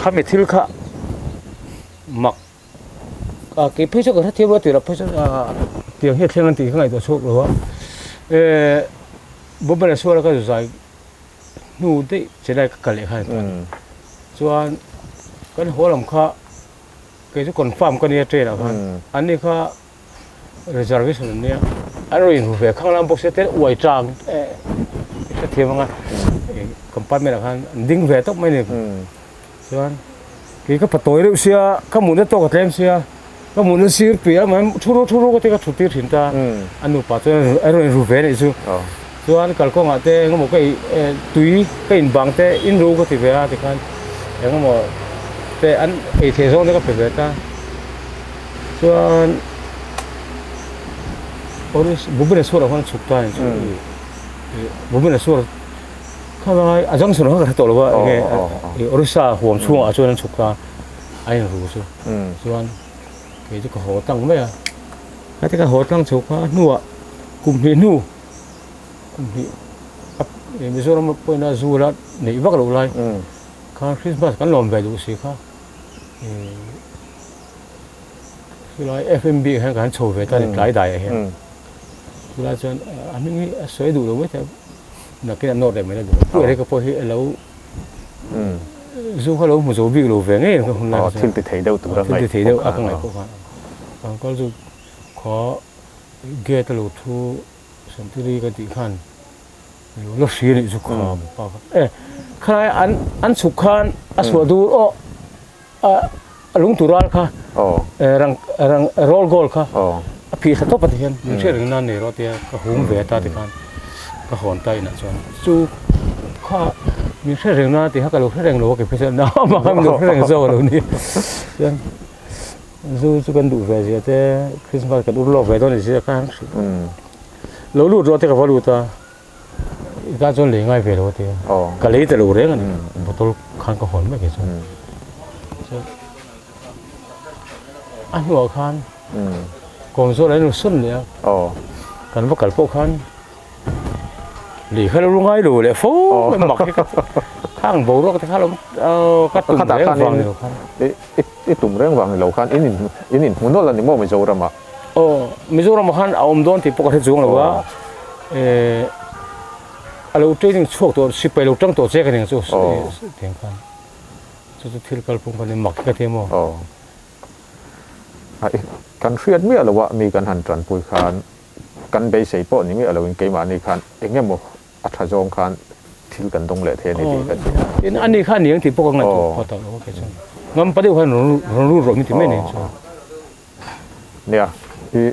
ข้าไม่ทิ้งข้าหมักcái phía trước cái thiếu là phía trước tiếng hết thiên thì cái này tôi chốt rồi bố bên này số là cái gì nu đấy chỉ là cái lệ hay cho cái hồ làm kha cái chỗ còn farm cái này chơi là kan anh ấy kha reservation này anh rồi về khang làm bốc sẽ tới uai trang cái thiếu mà compartment là kan đinh về tóc mấy này cho cái bắt tối đấy xia cái muốn nó to cái tem xia cái muốn nó xia bìa mà churu cái cái chuột tiền ta anh nuôi bắt tôi anh rồi về này chứ cho anh cả con cái một cái túi cái in bằng cái in ru cái thì về thì kan yang mau cái anh ấy thế rồi nó cái về ta cho anh ôi bố bên số là con chụp ta bố bên số cái này à chẳng số nó cái tổ là cái orisa huống chuông à cho nên chụp ta anh rồi chứ cho anh cái cái hồ tăng mấy à cái hồ tăng chụp ta nua cùng hi nu cùng hi bây giờ nó bây giờ du là nãy bắt đầu lại cái Christmas cái làm về đủ xí khác cái loại F&B hay cái chầu về ta thì đại đại hay là cho anh nghĩ sấy đủ rồi thế là cái nốt này mới là đủ cái này cái phôi lâu dù có lâu một số việc lâu về ngay không là thì thấy đâu tụi nó thấy đâu cái này có dù có ghé tới lâu thu xong thì đi cái gì khăn lúc xí này dù có khai anh chụp khăn số đủ lung tu ral kha rang roll goal kha phi sa to pathian se ring nan ne ro te ka hum ve ta te kan ka hon tai na chon chu kha mi se ring na te ha ka lo se ring lo ke phe na ma ham lo se ring zo lo ni chen zu chu kan du ve je te Christmas ka du lo ve to ni se kan lo lu ro te ka valu ta ga chon le ngai ve lo te ka le te lo re kan botol khan ka hon me ke chon anh hiểu khan còn số đấy nó xuân đấy cần bắt cẩn phố khan lì khai luôn ngay đủ để phố mặc cái khang bầu đó cái khang lắm cắt tùng đấy vàng nhiều khan ít tùng đấy vàng nhiều khan in muốn nói là những món mình giàu lắm mà mình giàu lắm khan ông đón thì bốc hết xuống rồi quá lâu chơi những chuột tổ xịt bay lâu trăng tổ chơi cái này số tiền khan cho thiếu cái phong cái mặc cái thêm màกันเครียดไม่อะไรวะมีการหันตรันปุยคานกันไปใส่ปอนี่ไม่อะไรเป็นเกมอันนี้คานเองเนี่ยโมอัฐจงคานที่กันตรงเลยเทนี่ดีกันอันนี้คานยังที่พวกนั้นพอต่อโอเคช่งั้นประเดี๋ยวเขารู้รมีที่ไม่เนี่ยเนี่ยที่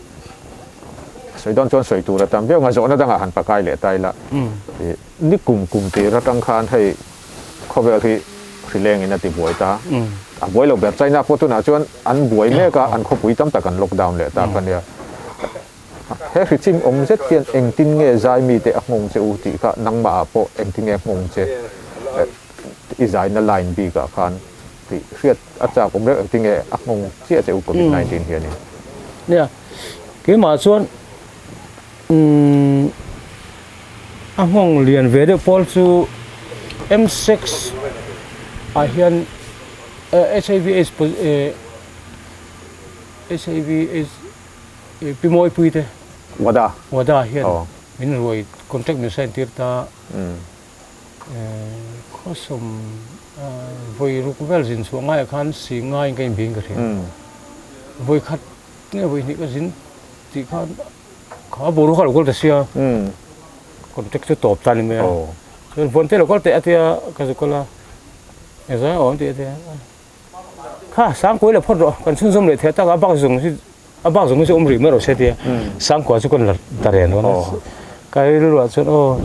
สวยตอนจนสวยตัวแล้วตามเรื่องงานโจนตั้งหันปากไก่เหลือใจละนี่กลุ่มตีรัตั้งคานให้ข้อเวลาที่สิแรงอินติบวยตาบวยเราแบบใจน่าพูดถึงนะจนอันบวยแม่ก็อันครบปุ๋ยตั้มแต่กันล็อกดาวน์เลยตากันเนี่ยเฮ้ยจริงองค์เจ็ดเทียนเองติ้งเงี้ยใจมีแต่งงเจ้าตีก็นั่งมาโปเองติ้งเงี้ยงงเจ้าอีใจนั่นไลน์บีกับคันที่เสียอาจารย์ผมเรียกเองติ้งเงี้ยงงเจ้าเจ้าโควิด-19เฮียนี่เนี่ยคือมาส่วนงงเรียนเวเดอร์พอลซู M6อาเฮียนHIV is pimoy puite wada hian min roi contact mi center ta khosom voi rukvel jin chuanga khan si ngai ngai bing ka the voi khat nge voi ni ka jin ti khan kha boru kha gol ta sia contact to top tan me so vonte lo gol te atia ka zokola eza on ti atia ha sang cuối là phốt rồi còn xung xung lại thế ta bác dùng cái ông rỉ mới rồi xe thì sang cuối chứ còn là tare nó cái rồi cho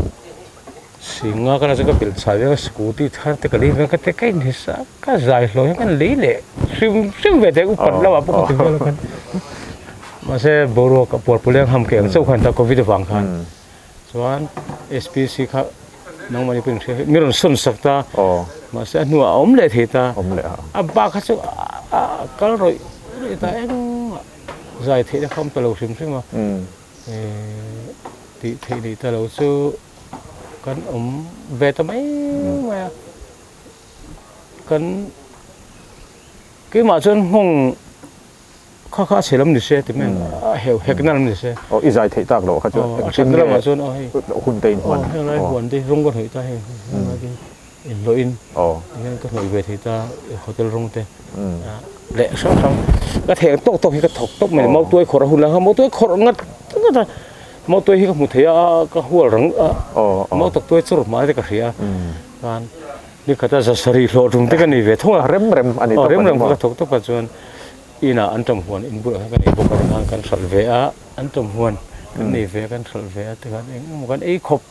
xí ngã cái này cái biển xài cái scooty thang thì cái này cái này sao cái dài lối cái lý lệ sim về thế cũng phần lâu à bốc từ lâu mà xe boro cái bột bột ham kẹn sâu khăn ta covid vàng khăn cho anh SPC khác nông dân bình thường người xuân sắc ta mà sẽ nuôi ốm lệ thì ta ba cái chỗ cái rồi ta em dài thì nó không tàu xìm xìm mà thì tàu số cái ốm về ta mấy mà cái cái mà chân hông khá xe lắm đi xe thì mình hiểu cái nào đi xe ít dài thấy tạc lộ khá chứ trên cái mà chân hôn tên hoàn này hoàn đi rong con hơi ta hay lỗi in nên có người về thì ta hotel rong thế lệ xong cái thẻ tốc cái tốc mình mau tuổi khổ hùn là mau tuổi khổ ngắt mau tuổi cái một thế cái hùa rong mau tuổi chút mà cái gì kan ni kata zasari lo rung te kan ni ve thonga rem ani to rem ka thok to pa chuan ina antam huan imbur kan ibo kan sal ve a antam huan kan ni ve kan sal ve te kan eng kan ei khop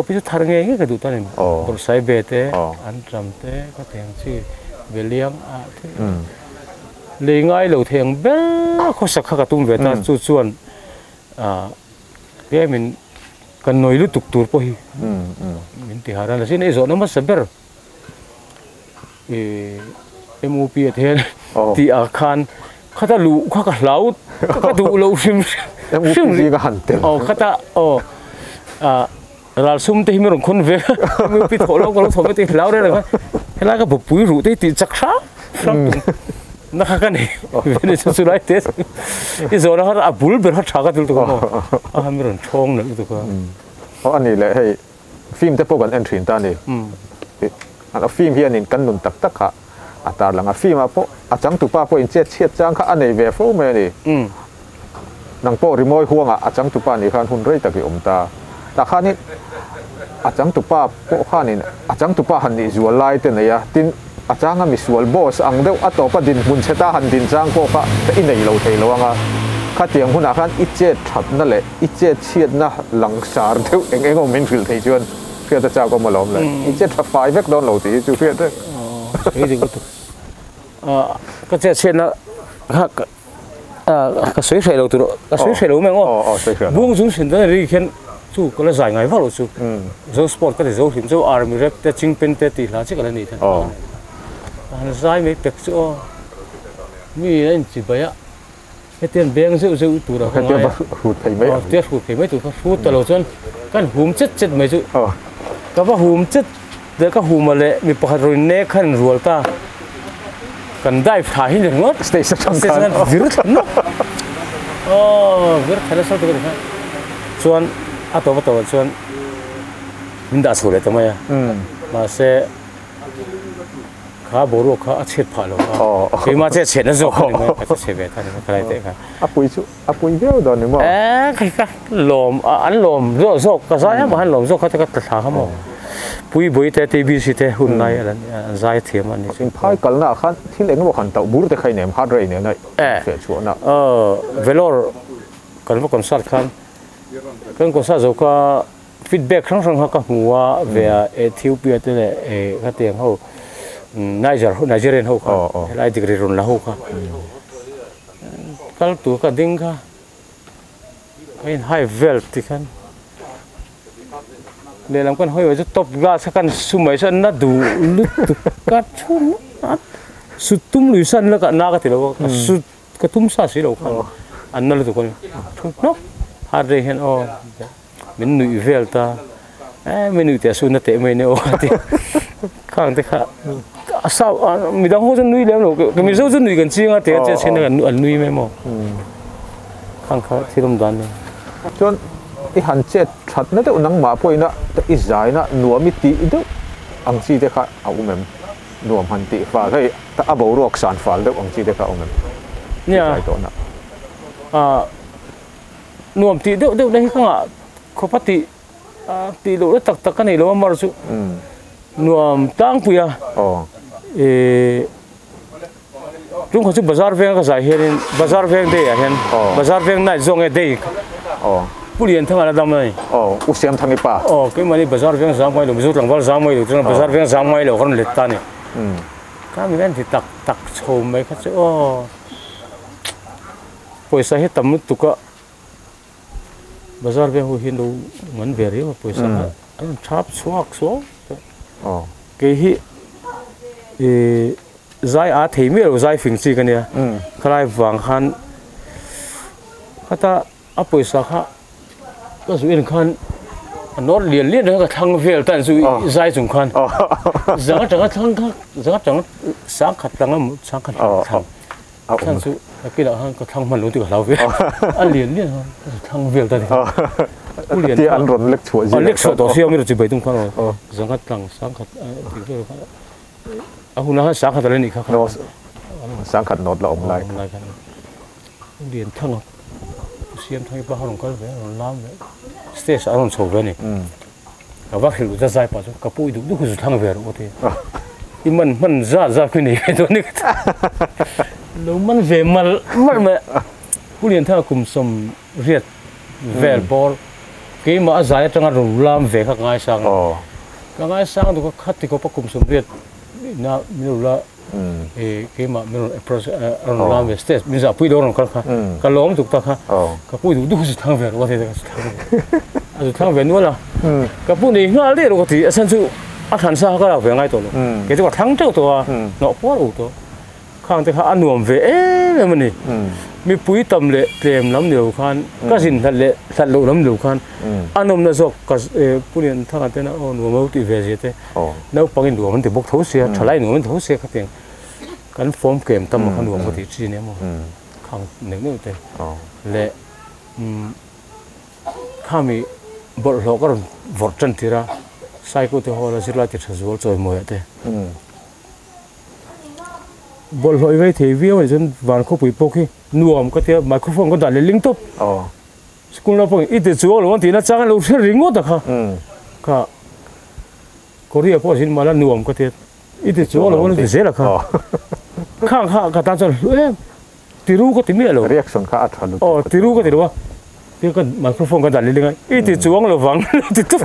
chu thar nge ka du ta ni bor sai be te antam te ka theng chi veliam a te le ngai lo theng be kho sakha ka tum ve ta chu chuan ke min kan noi lu tuk tur po hi min ti haran la sin e zo no ma saber MOP athen ti a khan khata lu kha ka lau ka du lo sim MOP ga han te khata ral sum te hi merong khon ve MOP tholo ko tho te lau re la hela ka pui ru te ti chak sa na kha kan ve su lai te i zo na ha bul ber ha tha ka dul to ko a merong thong na to ko anh này lại hay phim thế bộ entry ta này anh phim hiện nên căn nôn tắc tắc cả ta là phim à po chẳng tụ pa po in chết chẳng cả anh này về phố mẹ này nang po remote huang chẳng tụ pa này khan hun rei ta cái ta khan này chẳng tụ pa po khan này chẳng tụ pa han này zual lai thế này tin chẳng am visual boss ang deu ato pa din mun cheta han din chang po pa in này lâu thei lâu khát tiếng hun khan ít chết thật nó lại ít chết chiết na lăng sár theo anh ông mình phil thấy chưa phía ta chào có mà lòm lại ít chết thật phải vết đón lâu thì chú phía đấy cái gì cái chết chiết nó cái suối sậy lâu từ đó cái suối sậy lâu mấy ngô buông xuống xin tới đi khen chú có là giải ngay vào rồi chú dấu sport cái gì dấu hiểm dấu army rep te chinh pen te tì lá chứ cái này thôi anh giải mấy bẹt chỗ mi anh chỉ vậy á cái tiền bèn dữ tụ đó cái tiền hụt thấy mấy tụ hụt tao lâu chân cái hùm chết mấy chú cái hùm chết để cái hùm mà lệ mi bắt rồi nè khăn ruột ta cần đai phải hình được ngót station virus nó virus hay sao được cái chuan bắt đầu chuan mình đã sửa lại tao mày mà sẽ khá bổ ruột khá chết phải rồi khi mà chết nó rồi phải chết về thay cái này thế à bùi béo đó nữa mà cái lồm ăn lồm rốt cái gì mà ăn lồm rốt cái thà không mà bùi thế TBC thế hôm nay là giải thiểm anh ấy phải cái nào khác thì lại nó còn tàu bút để khai niệm hard rồi này phải chỗ nào velor cái nó còn sát khăn cái còn sát rồi cái feedback khăng cái mua về Ethiopia thế này cái tiếng hậu Nigerian hậu cái lại degree rồi là hậu cái tụ cái đinh cái high vel thì kan để làm con hơi vào top ga sẽ kan sumai san na du lut cắt chun sut tum lui san là cái na cái thì đâu sut cái tum sa xí đâu kan anh nói là tụi con nó hard rồi hen mình nuôi vel ta mình nuôi tiền xuân tệ mình nè thì khang thế khá sao mình đang hỗ trợ nuôi lắm rồi cái mình hỗ trợ nuôi gần chi ngã thế trên này là nuôi mấy mò khang khá thì làm đàn này chọn cái hành chết thật nó đều nắng mà phơi nó ít dài nó nua mít tí đó anh chỉ để khá ông em nua hành tí phá cái ta bảo ruột sản phá được anh chỉ để khá ông em nha nua tí đâu đây không ạ có phát tí lỗ tắc cái này lỗ mà rồi nuam tang puya chúng có chút bazar veng cái giải hiện bazar veng đây hiện bazar veng này zong đây pulian thằng là đam này usiam thằng pa cái mà đi bazar veng zam mai lo mizut lang val zam mai lo chúng bazar veng zam mai lo con lệ ta này cái mình thì tắc chôm mấy cái chỗ poi hết tầm tụ cả bazar veng hồ hiện đâu ngắn về đấy mà poi anh chắp xuống cái hi giải á thấy mấy rồi giải phình gì cái này cái vàng han cái ta áp bồi sa khá cái số tiền khan nó liền liên nó cái thằng về tận rồi dài dùng khoan giờ chẳng sáng khát tăng sáng khát thằng sự cái đó cái thằng mình luôn từ lâu về anh liền thằng về tận liền thì anh run lệch chuột đó siêu mới chỉ bảy tung khoan rồi giờ khát tăng sáng khát hôm nay sáng khát lên đi khác sáng khát nốt là ông lại liền thằng xem thay bao nhiêu cái về làm về stage ở trong sổ về này các bác hiểu ra dài bao nhiêu các bụi đủ cứ thằng về rồi thế thì mình ra cái này thôi này lúc mình về mà bụi liền thằng cùng xóm riết về bor cái mà dài trong rồi làm về các ngày sang thì có khát thì có bắt cùng xóm riết na mình là cái mà mình làm về stage mình giờ bụi đó rồi cái lom tục ta cái bụi đủ cứ thằng về rồi thế thằng về nữa là cái bụi này ngay đấy rồi thì sản xuất thành sao cái nào về ngay rồi cái chỗ thằng trước rồi nó quá đủ rồi khang thì ăn nuông về là mình này mi bụi tầm lệ kèm lắm nhiều khan cái gì thật lệ lắm nhiều khan ăn nuông nó dọc cái bụi này thằng anh nó nuông máu thì về gì thế nếu bằng cái nuông mình thì bốc thấu xe trở lại nuông mình thấu xe cái tiền cái form kèm tâm cái nuông cái thì chỉ nếu mà khang nếu như thế lệ kami bol lo karon vortan tira sai ko te hola sirla te thazol choi mo ate bol hoi ve the view jen van ko pui poki nuam ka te microphone ko dal ling top school na pong ite chuo lo ti na chang lo ringo ta kha ka korea po sin mala nuam ka te ite chuo lo ti zela kha khang kha ka ta chon tiru ko ti mi lo reaction kha athalu tiru ko ti ro cái microphone cái đàn lên ngay, ít thì chuông là vắng, thì tốt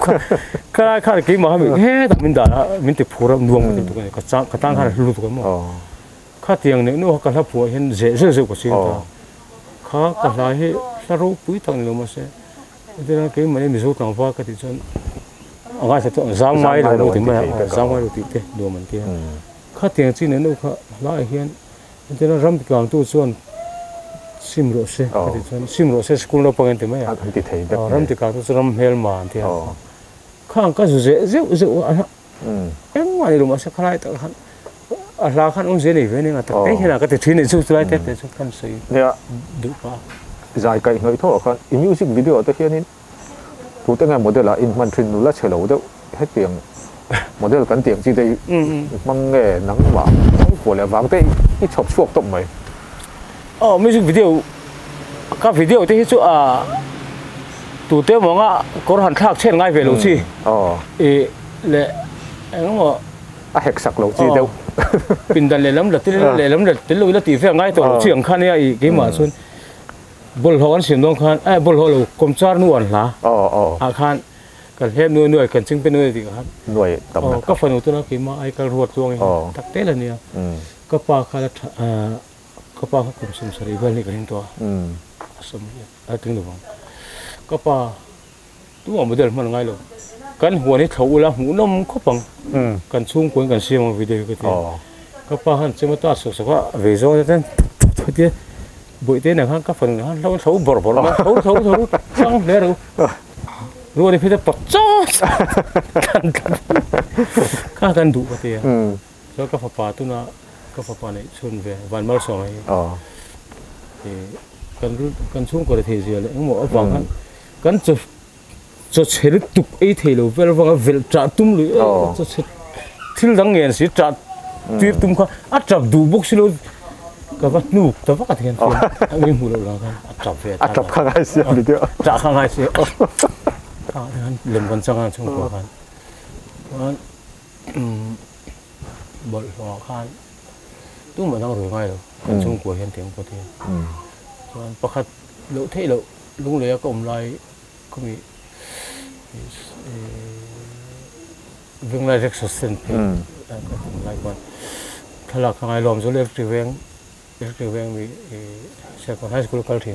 cả cái mà mình hết, mình thì phù hợp nuông cái tăng cái lụt cái mà, cái tiếng này nó cái là phù hiện dễ của xin ta, cái là hết, là rú bụi tăng nữa mà sẽ, thế là cái mà mình số tăng vào cái thì chân, ngay sẽ chọn giang mai rồi thì mà giang mai rồi thì thế, đồ mình kia, cái tiếng chỉ này nó cái là hiện, thế là ram càng tu chuan sim rose school no pangen te mai ram ti ka to ram hel man ti khang ka dễ em ngoài rồi mà sẽ khai ta khan la khan ông dễ này về nên là cái là cái thứ này chút lại thế chút kan sei đủ pa dài cái người thọ khan music video ta hian in phụ tên ngày model là in man trin nu la chelo đâu hết tiếng model kan tiếng chi đây mang nghe nắng mà của là vắng tê ít chọc chuộc tụng mày music video các video thì chỗ tụ tế mà ngã có hẳn khác trên ngay về lỗ chi lệ anh mà hết sặc lỗ chi đâu bình đàn lệ lắm là tính lối là tỷ phê ngay tổ lỗ chi khăn này cái mà xuân bol hoa anh xem đông khăn bol hoa là công char nuông là khăn cần hết nuôi cần chứng bên nuôi thì khăn nuôi tầm các phần của nó cái mà ai cần ruột chuông tắc tế là nè các pa khăn các pa cũng xem sari bên này cái hình to sum tiếng được không các pa tu mà model mà ngay luôn kan huan ni thau la hu nom kho pang kan chung ko kan siam video cái thế các pa han chema ta so so ve zo ten thế buổi thế này han các phần han lâu thau bor mà thau sang để rồi đi phía tây cho kan đủ cái thế cho các pa tu na các pa này chun về van mal so này thì kan chung ko the gì là mo vang han kan cho chế được tục ấy thì lâu về vang về trả tum lưỡi cho chế thiếu đắng nghèn sĩ trả tiêu tum qua trả đủ bốc xí luôn các bác nụ các bác cái tiền anh em mua là trả về trả khang hai xí đi theo trả khang hai xí làm con sang ăn chung qua kan bol hoa khan tu mà đang rồi ngay rồi chung của hiện tiếng có tiền còn bác khách lỗ thế lỗ lúc này có lại có bị vâng lại rất sốt sinh lại còn thay là ngày làm số electric vang bị sẽ còn high school culture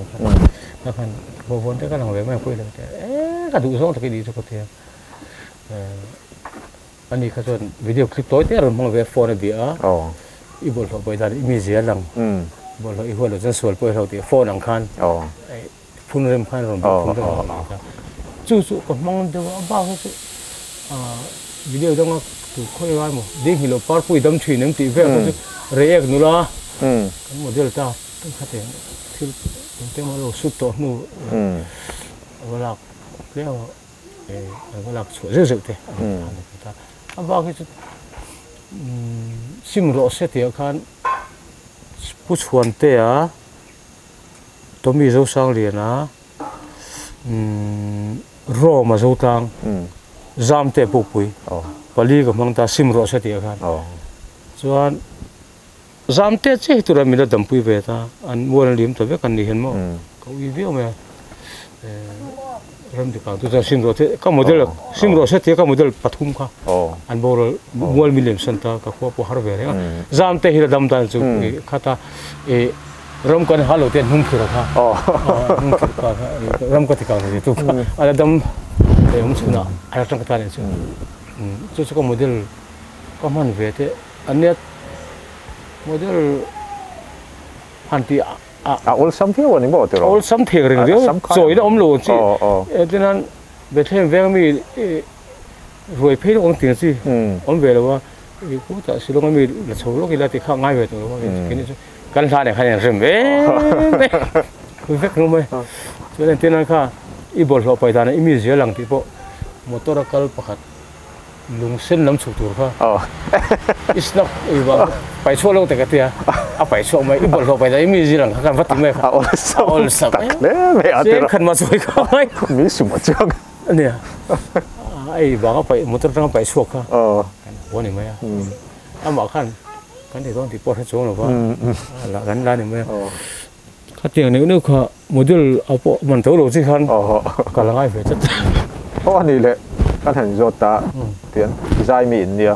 là phần vô vốn thế các thằng về mà quên được cả đủ số cái gì cho có tiền anh đi cái chuyện video clip tối thế rồi mang về phone này bịa ibol họ bây giờ image lắm bol họ ibol là dân số bây giờ thì phone ăn khan phun rem khan rồi phun rem chú còn mong được bao cái video đó từ khơi ra một đi thì là part của đâm thủy ném tỉ về cái react nữa là cái model ta cái khác thế thì cái mà lo sút to nu và là cái là sửa rất rất thế bao cái sim rõ sẽ thì kan pu chuan te a tomi zo sang liền á ro mà zo tang zam te pu pui pali ka mang ta sim ro sẽ thì kan chuan zam te che tu ra mi la dam pui ve ta an muan lim to ve kan ni hen mo ko i vi me ram de ka tu ta sim ro te ka model sim ro sẽ thì ka model pathum ka an bor mual milim santa ka ko po har ve re zam te hi la dam ta chu khata e ram kan halo te num khira kha num khira ram ka ti ka ni tu ala dam e um chuna ala tang ka ta ni chu chu ka model ka man ve te anet model hanti ol sam thiêu anh bảo ol sam thiêu rồi rồi đó ông lô chứ cho nên về thêm về mi rồi phê ông tiền gì ông về là cũng tại sự lúc mi là số lúc kia thì khác ngay về rồi cái này căn nhà này hay là rừng về cứ vét luôn mày cho nên tên anh kha ít bol họ phải ta này mi dễ lằng thì bộ motor akal pakat lung sen lam chuk tur kha is not iwa pai chho lo te ka tia a pai chho mai ibol lo pai da mi ji rang kan vati mai kha all sap le me ater khan ma choi kha mai mi su ma chang ne ai ba ka pai motor tang pai chho kha woni mai a ma khan kan de dong ti por chho lo kha la gan la ni mai ka tiang ne nu kha model apo man to lo chi khan ka la ngai ve chat ni le kan han zo ta tian zai mi in nia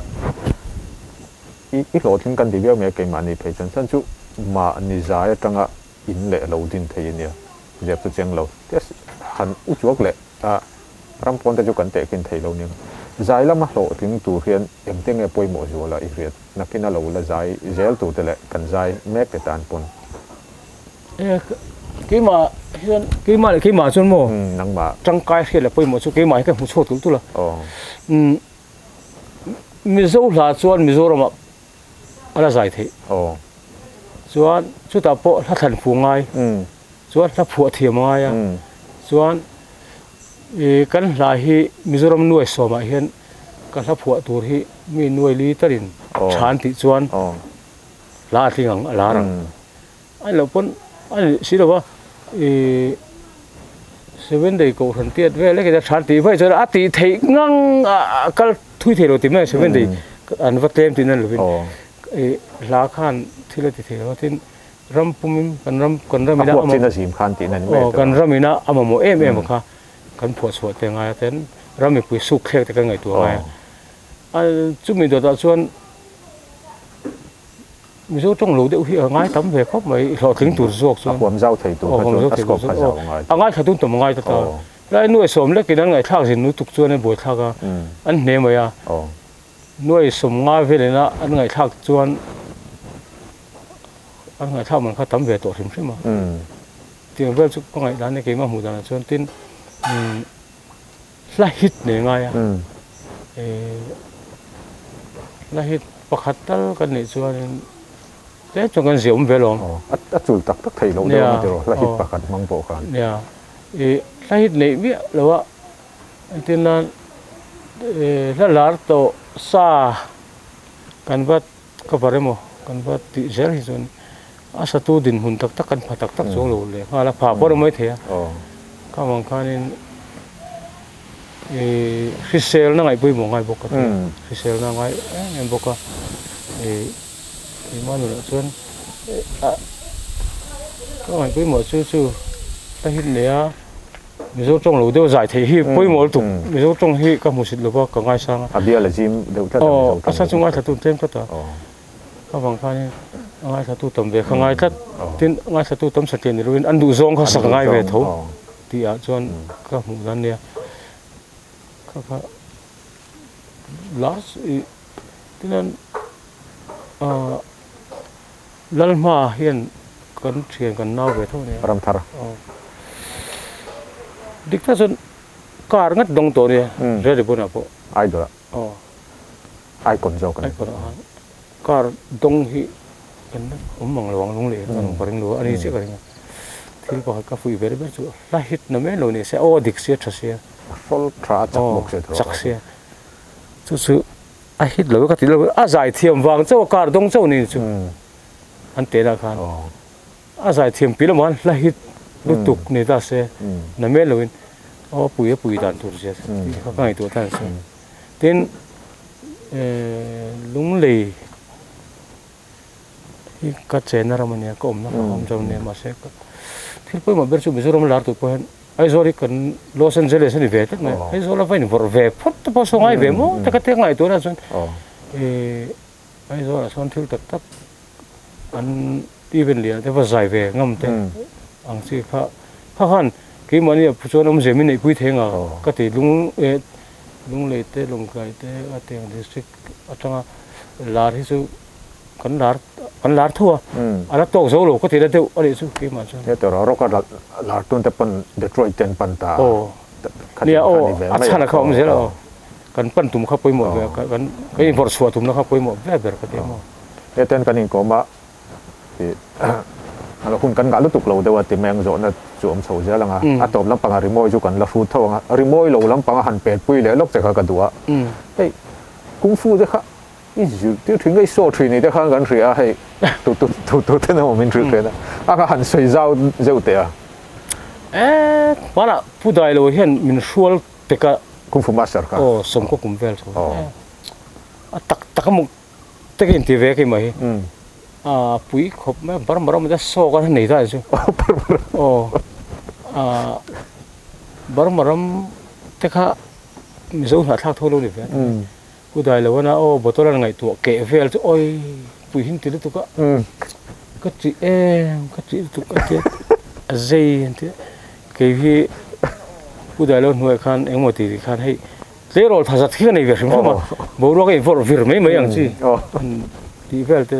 ít lỗ thiên căn thì biết mấy cái mà này phải chân chân chú mà ni zai tanga in lệ lâu tin thấy nia dẹp tu chăng lâu tiếc hẳn út chuốc lệ ram pon ta chú cần tệ kinh thấy lâu nia zai lắm mà lỗ thiên tu hiền em tiếng nghe bôi mỏ rồi là ít việt nãy khi nào lâu là zai gel tu thế lệ cần zai make cái tàn pon cái mà chân mồ năng mà trăng cai khi là bôi mỏ chú cái mà cái một số tu là mizo là chuan mizo ram ala zai the chuan chu ta po la than fu ngai chuan la phu thiam ngai a chuan kan la hi mizoram nuai so ma hian kan la phu tur hi mi nuai li tarin than ti chuan la thingang ala rang ai lo pon ai si lo ba 7 day ko than tiat ve le ke than ti vai chu a ti thei ngang kal thui thei lo ti mai 7 day an va tlem tin an lovin la khan thila ti thei tin ram pumim kan ram ina am tin sim khan tin an me kan ram ina amamo em kha kan pho so te ngai ten ram mi pui su khlek te kan ngai tu ngai a chumi do ta chuan mi zo trong lô de hi ngai tam ve khop mai lo thing tur zok chuan pom zau thei tu ha chu askop ha zau ngai ngai khatun tom ngai ta ta lai nuai som le kidan ngai thak jin nu tuk chuan e boi thaka an hne mai a nuai som nga ve le na an ngai thak chuan an ngai thak man kha tam ve to hrim hrim a tiang vel chu ko ngai dan ne ke ma mu dan chuan tin la hit ne ngai a la hit pakhat tal kan ni chuan thế cho con diễm về luôn, at chul tak tak thầy lâu đâu mà rồi, là hít bạc măng bộ khan, là hít này biết là thế nên là lát to sa, kan bắt cái gì mà, kan bắt tự giác thì rồi, asa tu din hun tak tak kan pha tak tak xuống luôn, ha là pha bao mấy thế, các bạn khan nên khi sale nó ngay bơi một ngày bốc cái, khi sale nó ngay em bốc cái thì mà nữa xuân các bạn cứ mở chú ta hít này ví dụ trong lúa đều giải thể hi bơi mở tục ví dụ trong hi các một xịt lúa có ngay sang bia là gym đều thắt các sao chúng ngay thắt tụt thêm thắt các bạn khai ngay thắt tụt tầm về không ngay thắt tin ngay thắt tụt tầm sạch tiền rồi ăn đủ rong các sạc ngay về thấu thì xuân các một lần này các last thế nên lần mà hiện con chuyện con nào về thôi này ram thara đích ta dân car ngắt dong to ne re de bona po ai đó ai còn giàu ai còn car dong hi kan mang lawang lung le kan paring lo ani se karing thil pa ka fui ver ver chu la hit na me lo ne se o dik se tha se full tra chak mok se chak se chu a hit lo ka ti lo a zai thiam wang chau car dong chau ni chu an te na khan a zai thiam pi lo man la hit lu tuk ne ta se na me lo in o pui dan tur se ka kai tu tan se tin lung le ka chena ramania ko om na om jom ne ma se thil poi ma ber chu mizoram lar tu pohen ai zori kan Los Angeles ni ve tak na ai zola vai ni vor ve phot to so ngai ve mo ta ka te ngai to na chun ai zora son thil tak tak an even lia te va zai ve ngam te ang si pha han ki mani pu chon om zemin nei pui thenga ka ti lung le te lung kai te ateng district atanga lar hi chu kan lar thua ala to zo lo ko ti da te ari chu ki ma chu ne to ro ka lar tun te pan Detroit ten pan ta nia achana kha om zelo kan pan tum kha poi mo ve kan kai vor chua tum na kha poi mo ve ber ka te mo e ten kan in ko ma ala hun kan ga lu tuk lo de wa ti meng zo na chu om chho ja langa a top lam panga rimoi chu kan la fu thawanga rimoi lo lam panga han pet pui le lok te kha ka duwa ei kung fu de kha一直就听个说吹你的香港水啊，嘿，都听到我们吹的，啊个很水绕绕的啊。完了，不带了，现民说这个功夫 master 卡。哦，什么功夫了？啊，大个木，这个人地位个嘛？啊，不一可没，不然没得说个内在就。哦，啊，不然这个，没说他他透露的呗。กูได้แล้วนะโอ้บทอะไรไงตัวเกะเฟลจะโอ้ยปุยหินติดตัวก็จีก็จีตัวก็จีเจียนที่เกะพี่กูได้แล้วหน่วยคันเอ็งหมดที่คันให้เจ้าเราทัศน์ที่ไหนเวรมั้งบอกว่าไอ้พวกเราเวรไม่อย่างที่ที่เฟลที่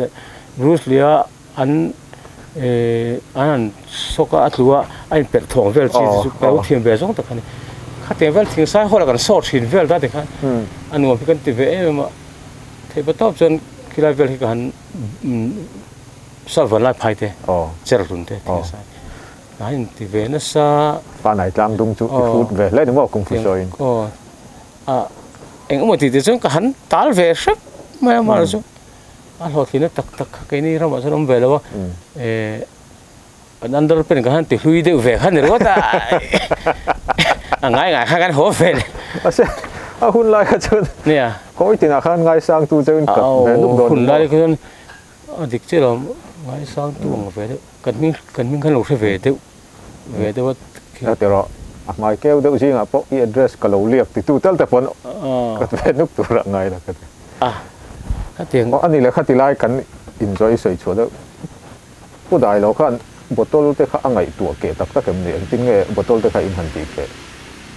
บรูซเลียอันสกัดตัวไอ้เป็ดทองเฟลที่สุดแปลว่าเทียมเบสองแต่คันข้าเทียมเวลทิ้งสายหัวแล้วกันสอดหินเวลได้แต่คันอันนู้นพี่กันติเวมาเทปท็อปจนคิดว่าเวลที่กันสารวันไล่ไพ่เตะเจริญเตะทิ้งสายนั่นติเวนัสปานไหนกลางดงจุดพูดเวลเลยถึงว่าคงฟูซอยก็เอ็งก็มาติดจนก็หันตาลเวสักไม่มาแล้วจุอันหอที่นั่นตักแค่นี้เรามาสนมเวลว่าอันนั้นเราเป็นกันติดลุยเดือดเวขันหรือว่าแต่ง่ายข้ากันหัวเฟนหุ่นลายกันจนเนี่ยเขาอีกทีน่ะข้าง่ายสร้างตัวจนกับแม่ลูกโดนหุ่นลายกันจนดิเจ้าเราง่ายสร้างตัวของเฟนกันมีขันหลุดเฟนเดี๋ยวว่าแล้วแต่เราหมายแก้วเดี๋ยวจริงอ่ะพวกอีเดรสกับเราเรียกติดตัวแต่พอนกับเฟนลูกตัวละง่ายนะกันข้าเตียงอันนี้เลยข้าติไล่กันอินจอยสวยชัวร์แล้วผู้ใดเราข้าบทตัวเตะข้าง่ายตัวเกตักตะเข็มเนี่ยจริงๆบทตัวเตะข้าอินหันตีเก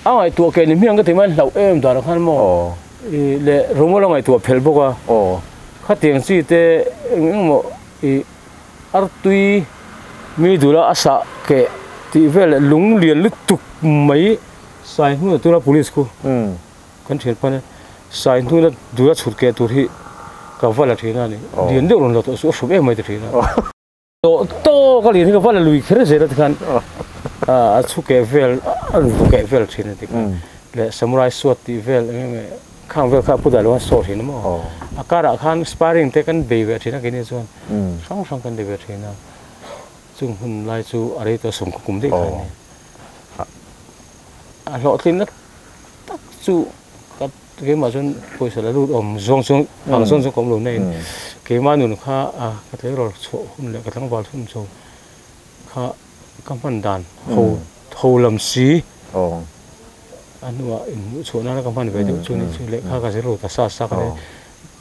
ไอ้ตัวเกนี่มีอะไรก็ที่มันเราตัวเราขันมั่งเลยรู้ว่าเราไอ้ตัวเพลบอกว่าข้าเตียงสิเตะมั่งอาร์ตุยมีดูแลอาสาเกที่เวลลุงเรียนลึกตุกไม่สายนู่นตัวเรา police กูกันเขียนพันเนี่ยสายนู่นดูแลชุดเกตัวที่กับว่าละทีนั่นนี่เรียนเรื่องเราตัวสุดไม่ได้ทีนั่นโตก็เรียนที่กับว่าละลุยแค่เสียแล้วกันสุกเกเวลสุกเกเวลทีนั่นที่และสมุไรสวดที่เวลข้างเวลข้าพูดได้ว่าโซ่ทีนั่นมั้งอาการอาการสปาริงเทกันเบย์ทีนั่นกันนี่ส่วนช่องกันเบย์ทีนั่นซึ่งหุ่นลายจูอะไรตัวสมกุมได้กันนี่หล่อทีนั่นตักจูก็เกี่ยมาจนคุยสารรูดอมส่งบางส่วนส่งของหลวงนี่เกี่ยมาหนุนข้าก็เทเราโชว์หุ่นเลยกระทั่งบอลหุ่นโชว์ข้ากำปั้นดันโหลำซีอันว่าโชว์นั่นกำปั้นไปดูช่วงนี้ช่วงเล็กข้าก็จะรู้แต่ซากันเลย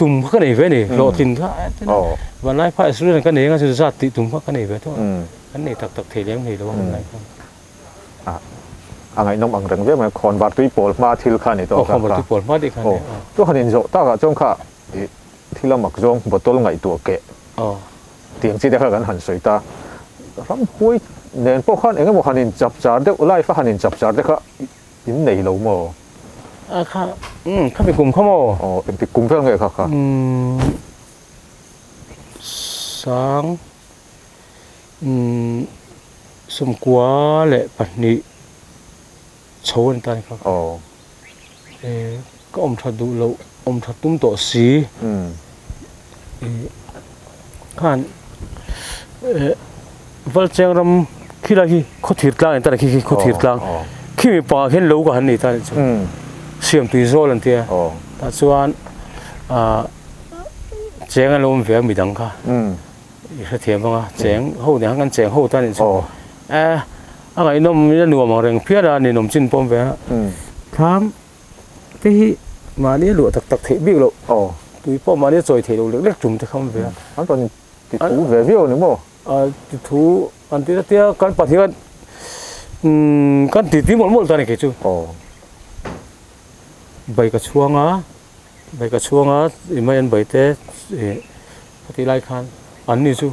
ตุ่มข้างในเว้ยนี่หล่อทินข้าวันไล่พายสุดนั่นกันเองก็จะซาติตุ่มข้างในเว้ยทั้งอันนี้ตักเทียมนี่แล้วว่าอะไรครับอะไรน้องบางเรื่องเว้ยมันคอนบาร์ตุยโปลมาทิลขันนี่ตัวคอนบาร์ตุยโปลมาดิขันนี่ตัวขันนี่โจตากะจงข้าที่เราหมักจงบทตัวไงตัวเกะเตียงที่ได้ข้ากันหันสวยตารำปุ้ยเน้นพวกขันเองก็บอกขันนี่จับจานเด็กไล่ฟ้าขันนี่จับจานเด็กข้า in này lâu mòค่ะข้าไปกลุ่มเขาโมem thì cùng theo người khác hả sáng sum quá lệ bản nị xấu anh ta không có ông thật đủ lâu ông thật tung tổ xí han vật trang ram khi là khi có thiệt lang anh ta khi có thiệt lang khi mình bỏ hết lâu của hắn này ta xiêm tùy rồi lần kia ta chuan chén anh lôm về mình đắng cả cái thiệp vâng chén hậu này hắn chén hậu ta này chứ cái nôm nó nua mà rèn phía ra này nôm chín pom về tham cái mà này lụa tặc thể biết lộ tùy pom mà này rồi thể lộ lực trùng thì không về hắn còn thú về viu nữa mò thú anh tí tia con bát hiền con tí một ta này cái chứ bảy cái chuông á thì mấy anh bảy thế thì lại khan ăn đi chứ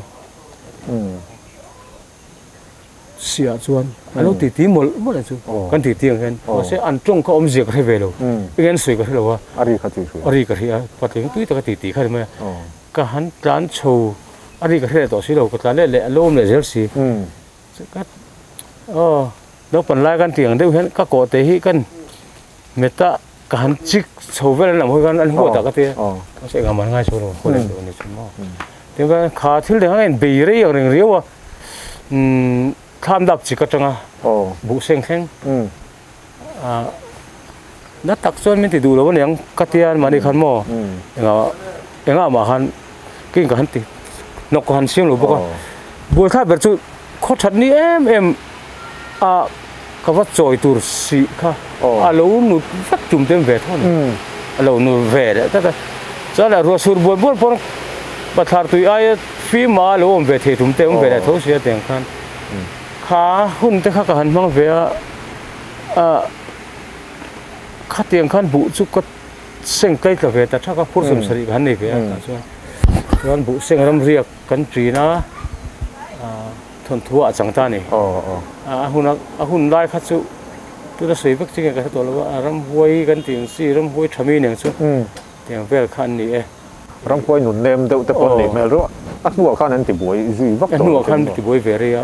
xỉa chuan anh tí một là chứ con tí hơn nó sẽ ăn trong có ôm giặc hay về đâu cái anh sủi cái đâu à ari cái gì à phát hiện túi cái tí khai mà cái hắn trán trâu ari cái này tổ sĩ đâu cái trán lệ lôm lệ dễ xí cái nó phần lại cái tiếng đấy hiện các cổ tế hi cái người ta cái hắn chích sầu về làm hồi cái anh mua ta cái thế nó sẽ làm ăn ngay số rồiคนเดียวนี่ชั่วโมงแต่ว่าขาที่เรื่องอะไรบีเรียวเรียวว่าทำดับจิกจังอ่ะบุเซงเซงนัดตักส่วนมันติดดูแล้วว่าอย่างกัตยานมาในขันหม้ออย่างมาขันกินกับขันตินกขันเสียงหรือบอกว่าบัวข้าแบบจุโคตรชัดนี่ก็ว่าจอยตัวสีค่ะเราหนูฟักจุ่มเต็มเวทเท่านั้นเราหนูเวทแต่จะแล้วรัวสุดบัวพอบัดทาร์ตุยไอ้ฟีมาเราเวทจุ่มเต็มเวทเท่าเสียเต็มขันขาหุ่นแต่ข้ากันมั่งเวข้าเตียงขันบุจุกก็เส้นใกล้กับเวทแต่ถ้าก็พูดสมศรีกันนี่เวทส่วนบุเส้นรำเรียกกันจีนะทนทั่วจังตานี่หุ่นได้ขัดสุตัวสวยบักจริงกันตัวเราว่ารำหวยกันตีนซีรำหวยทำมีเนี่ยสุเตียงเวลขันนี่รำหวยหนุนเนมแต่ปนนี่ไม่รู้อันหัวขันนั้นติบวยจุยวักตัวหัวขันติบวยเวรีอ่ะ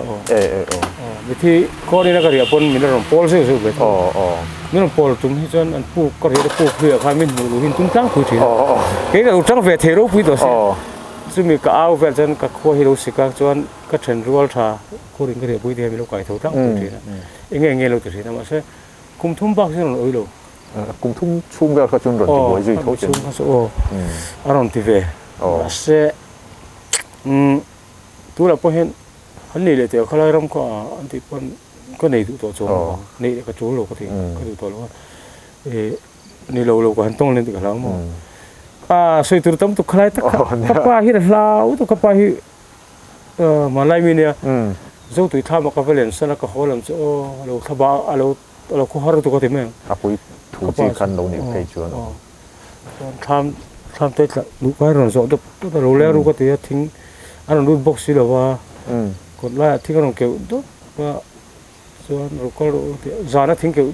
วิธีข้อนี้นะก็เรียกปนมีนรำโพลซึ่งเวทมีนรำโพลตุ้มที่จนอันปูก็เรียกปูเพื่อขันมีหนูหินตุ้มตั้งคุยทีเกี่ยวกับจังเวทเทโรปุยตัวสิซึ่งมีก็เอาเวลจันก็ข้อฮิโรสิกาจวนก็เทรนรัวท่าข้อริงก็เรียกปุยเดียมีลูกไก่ทั้งตั้งคุยทีนะเงี้ยเราตัวทีนะมาเช่คุมทุ่มบักซึ่งเราอยู่คุมทุ่มชุ่มแบบเขาจนรถติบวยจุยเท่าเช่นอารมณ์ที่เวมาเช่ตัวเราพอเห็นอันนี้เลยแต่เขาไล่รำก็อันที่ปนก็ในตัวโจนี่ก็โจโลก็ทิ้งก็ดูตัวเราว่านี่เราก็หันต้องเล่นตัวเราหมดส่วนตัวตั้มตัวใครตักป้าฮิร์ลาวตัวป้าฮิมาไล่มีเนี่ยเจ้าตัวท่ามากับเวลนส์นักก็ฮอลล์เราทับเราคู่ฮาร์ตัวก็ที่แม่ปุยถูกจีคันเราเนี่ยไปชวนทำเตะลูกไปรอนสองตัวเราแล้วรู้ก็ที่ทิ้งอันนั้นรูปบ็อกซี่เราว่ากดไล่ทิ้งกันลงเกี่ยวตัวว่าส่วนเราก็จานะทิ้งเกี่ยว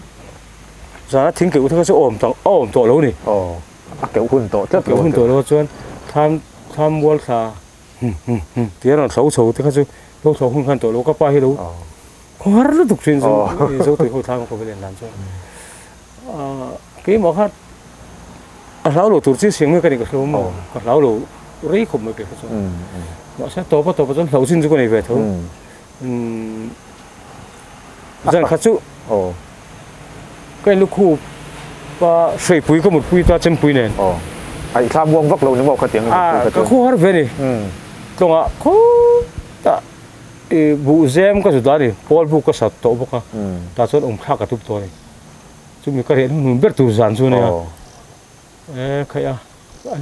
ถ้าเขาจะอ้อมตัวเรานี่เกี่ยวหุ่นโตเกี่ยวหุ่นโตแล้วส่วนทำวอลซ่าที่เราเสาที่เขาจะเราเสาหุ่นขันโตเราก็ไปให้รู้เขาหาเรื่องถูกสิ่งซึ่งเสาตัวเขาทำเขาไปเรียนนั่นส่วนกี่หมอครับเราหลุดตัวที่เสียงไม่กันอีกแล้วมั้งเราหลุดรีขมไม่เกี่ยวกับส่วนว่าใช่ตัวจนเราสิ้นสุดในเวทจังขัดสุก็ลูกคู่ว่าใส่ปุ๋ยก็หมดปุ๋ยตัวเต็มปุ๋ยเนี่ยไอ้ข้ามวงวักเราเนี่ยบอกเขาเตียงก็คู่ฮาร์เวนี่ตรงเขาแต่บุเซมก็สุดท้ายนี่พอลบุกก็สัตว์โตบุกอ่ะแต่ส่วนองค์ข้ากระทุบตัวนี่ซึ่งมีกระเรียนนุ่นเบิร์ตูซานส่วนเนี่ยใครอ่ะ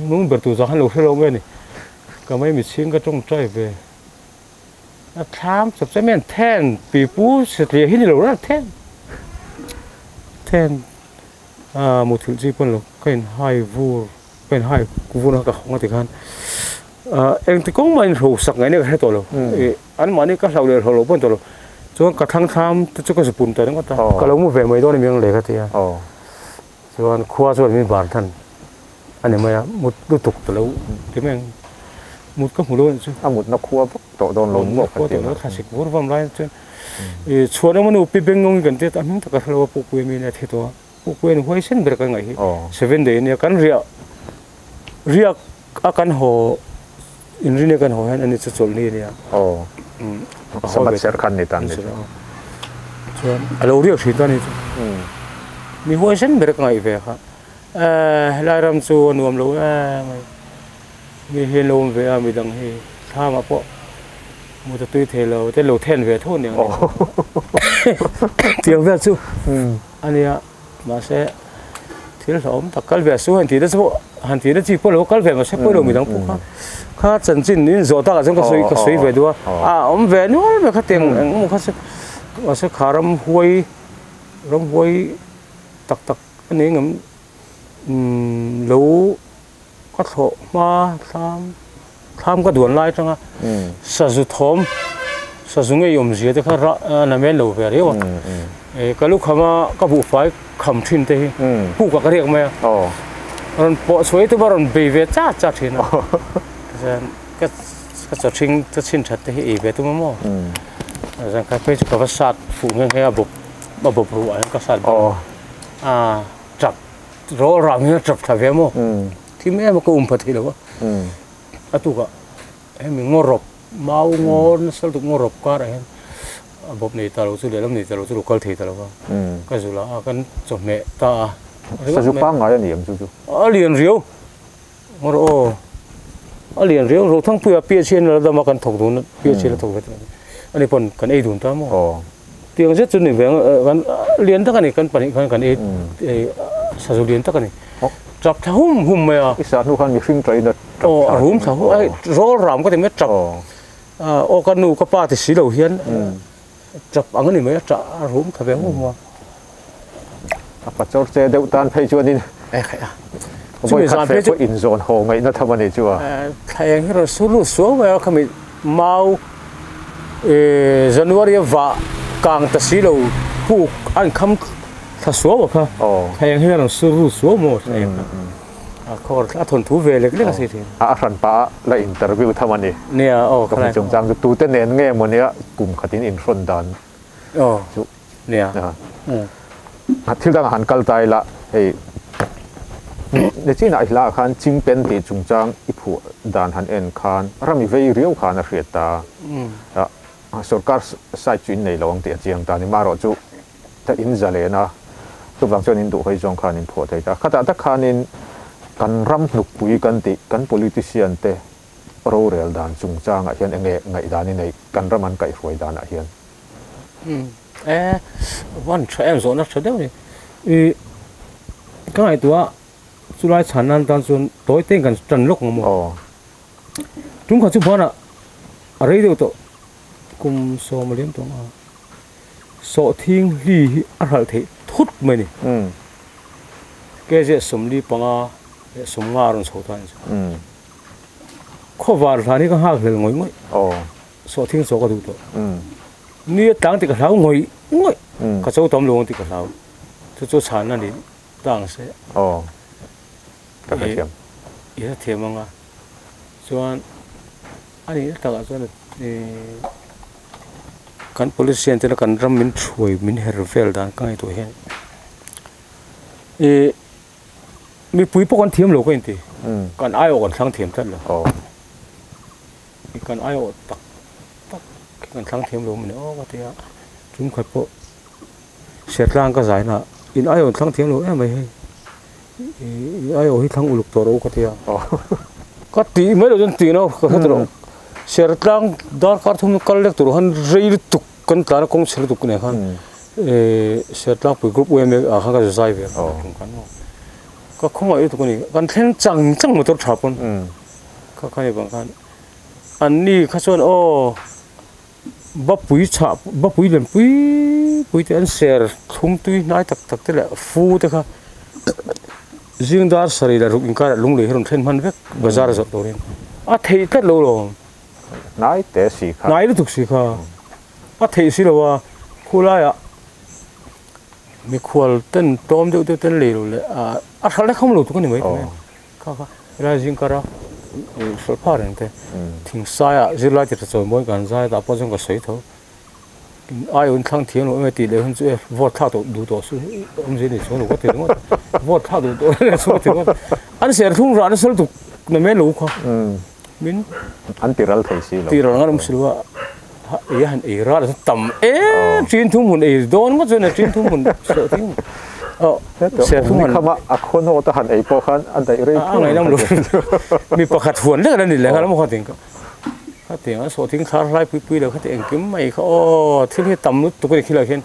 นุ่นเบิร์ตูซานเราเชื่อเราไม่นี่ก็ไม่มีสิ่งก็ต้องใจไปถามสับเซมแทนปีปูเสียหินเราละแทนหมดถึงที่พนเราเป็นไฮวูเป็นไฮกูวูนักของติกันเองที่ก้องมันรู้สักไงเนี่ยแค่ตัวเราอันมันนี่ก็เราเรียนเราเป็นตัวเรา cho cả thang tham cho cái sụp tới nó ta cái lâu mua về mấy đó thì miếng lấy cái tiền cho anh khoa cho mình bản thân anh em mày một đôi tục từ lâu thế mình một cái một đôi chứ một nó khoa tổ đòn lốn một cái tiền nó khai sinh một vòng lại chứ chùa nó mình upi beng ngông gần tết anh ta cái lâu phụ quê mình là thế đó phụ quê nó hơi sinh được cái ngày seven day này cái riak akan ho ini kan ho han ani chol ni ria sabat ser khan ni tan ni chuan alo riak thri tan ni mi hoi sen ber ngai ve kha lai ram chu nuam lo mi he lom ve mi dang he tha ma po mu ta tui the lo te lo then ve thon ni tiang ve chu ania ma se thil hom takal ve su han ti da chu han ti da chi po lo kal ve ma se po lo mi dang pu kha chen chin in zo ta ka soi ve do ve no ve kha teng mu kha se ma se kharam huai ram huai tak ani ngam lo ka tho ma tham ka duan lai changa sa zu thom sa zu nge yom zia te kha na men lo ve re wa ka lu khama ka bu fai kham thin te pu ka riak ma ron po soi tu baron be ve cha thin jan ka cha thing ta chin that te e ve tu mo jan ka pe chu ka sat fu nge he bob ru an ka sat chap ro ram he chap tha ve mo thi me ma ko phathi lo atu ka em ngorop mau ngon sal tu ngorop ka ra hen bob nei ta lo chu le lam nei ta lo chu kal thei ta lo ka zu la kan chom me ta sa ju pa ngai ni em chu liền riu ngor liền riu ro thang pu pi chen la da ma kan thok dun pi chen la thok vet ani pon kan ei dun ta mo tiang jet chu ni ve kan liền ta kan ni kan pani kan ei sa ju liền ta kan ni chap tha hum me a isa nu kan mi fing trai na hum tha ai ro ram ka te me chap kan nu ka pa ti si lo hian chap ang ni me cha hum tha ve mo apa chor che deu tan phei chu ni boi khat fe in zone ho ngai na thama ni chu thayang hero sulu so wa khami mau January va kang ta si lo pu an kham tha so wa kha thayang hero sulu so mo khor a thon thu ve le ka si thi ran pa la interview thama ni ne ka chung jang tu te nen nge mo ne kum khatin in ron dan chu ne thil dang han kal tai la ei ne china ila khan chingpen ti chungchang iphu dan han en khan rami vei riau khan a hriata sarkar sai chin nei lawang ti chiang ta ni maro chu ta in zalena tu bang chon in du hoi jong khan in pho thai ta khata ta khan in kan ram nuk pui kan ti kan politician te ro rel dan chungchang a hian enge ngai dan nei kan raman kai foi dan a hian one em rồi nó sẽ đâu đi cái này tụi chú lại sản năng tan xuân tối tên cần trần lúc mà chúng ta chụp bao nè ở đây đâu tụi cùng so mà liên tục so thiên li ở hậu thế thút mày này cái gì sum li bằng sum ngà rồi số thanh khó vào là này có hai người ngồi so thiên so cái tụi nia tang thì cái tháo ngồi cái chỗ tóm luôn thì cái tháo chỗ sản này tang sẽ cái thiềm ý là thiềm mà cho anh ấy ta gọi là kan polisian thì là kan ram min chui min hervel dan cái tuổi hen mi pui po kan thiềm lo cái gì kan ai ở kan sang thiềm thật là kan ai ở tak kan sang thiềm lo mình cái gì á chúng khởi po xét lang cái giải na in ai ở sang thiềm lo em mày ai ở thang uluk toro cái gì á có tí mấy đồ dân tí nó có hết rồi xét lang dar cả thùng cái lek toro han rei tuk kan ta nó cũng xét tuk này han xét lang pui group em ở hàng cái giải về chúng kan có không ai tuk này kan then chẳng một tổ chạp con cái này bằng kan anh đi khách sạn bắp bùi lên bùi thì anh xẻ thùng tui nãy tắc thế là phu thế cả riêng dar sari là rụng cả lung lì hơn thêm hơn vết bazar rồi tôi thấy rất lâu rồi nãy té xì khá nãy nó thực xì khá thấy xí là khula ya mi khwal ten tom de ten le le a thal khom lo tu ko ni mai ka ra jing kara so par ente thing sa ya zirla ti so moi gan za da po jong ka sei tho ai un thang thiang lo me ti le hun chu vot tha to du to su je ni so lo ko ti ngo vot tha du to so ti ngo an ser thung ra na sol tu na me lo kho min an tiral thei si lo tiral ngam silwa han ra tam trin thum mun don ngo chu na trin thum mun so ting ser thum mun khama a khon ho ta han po khan an dai re ngai nam lo mi pakhat huan le ni le ngam kho ting ka tiếng số tiếng khá lai pui được tiếng kiếm mày có thiên tầm nút tụi cái khi là khen